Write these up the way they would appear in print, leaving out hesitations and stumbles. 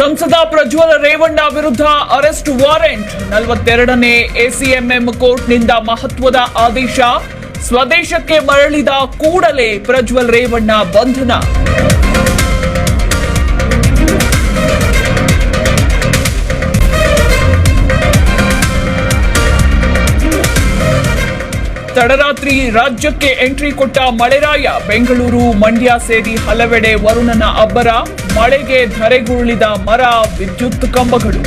ಸಂಸದ ಪ್ರಜ್ವಲ್ ರೇವಣ್ಣ ವಿರುದ್ಧ arrest warrant 42ನೇ ACMM ಕೋರ್ಟ್ನಿಂದ ಮಹತ್ವದ ಆದೇಶ. ಸ್ವದೇಶಕ್ಕೆ ಮರಳಿದ ಕೂಡಲೇ ಪ್ರಜ್ವಲ್ ರೇವಣ್ಣ ಬಂಧನ. ತಡರಾತ್ರಿ ರಾಜ್ಯಕ್ಕೆ ಎಂಟ್ರಿ ಕೊಟ್ಟ ಮಳೆರಾಯ. ಬೆಂಗಳೂರು, ಮಂಡ್ಯ ಸೇರಿ ಹಲವೆಡೆ ವರುಣನ ಅಬ್ಬರ. ಮಳೆಗೆ ಧರೆಗುರುಳಿದ ಮರ, ವಿದ್ಯುತ್ ಕಂಬಗಳು.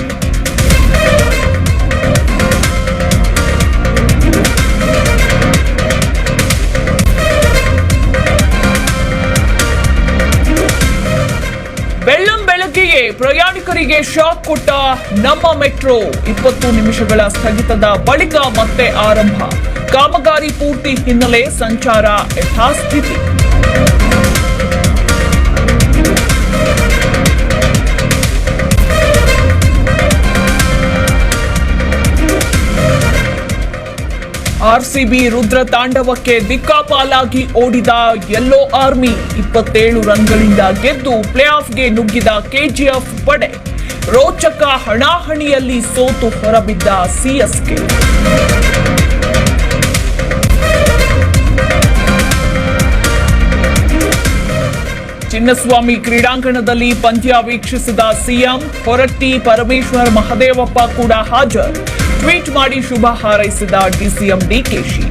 ಬೆಳ್ಳಂಬೆಳಗ್ಗೆಯೇ ಪ್ರಯಾಣಿಕರಿಗೆ ಶಾಕ್ ಕೊಟ್ಟ ನಮ್ಮ ಮೆಟ್ರೋ. 20 ನಿಮಿಷಗಳ ಸ್ಥಗಿತದ ಬಳಿಕ ಮತ್ತೆ ಆರಂಭ. ಕಾಮಗಾರಿ ಪೂರ್ತಿ ಹಿನ್ನೆಲೆ ಸಂಚಾರ ಯಥಾಸ್ಥಿತಿ. ಆರ್ಸಿಬಿ ರುದ್ರ ತಾಂಡವಕ್ಕೆ ದಿಕ್ಕಾಪಾಲಾಗಿ ಓಡಿದ ಯೆಲ್ಲೋ ಆರ್ಮಿ. 27 ರನ್ಗಳಿಂದ ಗೆದ್ದು ಪ್ಲೇ ಆಫ್ಗೆ ನುಗ್ಗಿದ ಕೆಜಿಎಫ್ ಪಡೆ. ರೋಚಕ ಹಣಾಹಣಿಯಲ್ಲಿ ಸೋತು ಹೊರಬಿದ್ದ ಸಿಎಸ್ಕೆ. ಚಿನ್ನಸ್ವಾಮಿ ಕ್ರೀಡಾಂಗಣದಲ್ಲಿ ಪಂದ್ಯ ವೀಕ್ಷಿಸಿದ ಸಿಎಂ. ಹೊರಟ್ಟಿ, ಪರಮೇಶ್ವರ್, ಮಹದೇವಪ್ಪ ಕೂಡ ಹಾಜರು. ಟ್ವೀಟ್ ಮಾಡಿ ಶುಭ ಹಾರೈಸಿದ ಡಿಸಿಎಂ ಡಿಕೆಶಿ.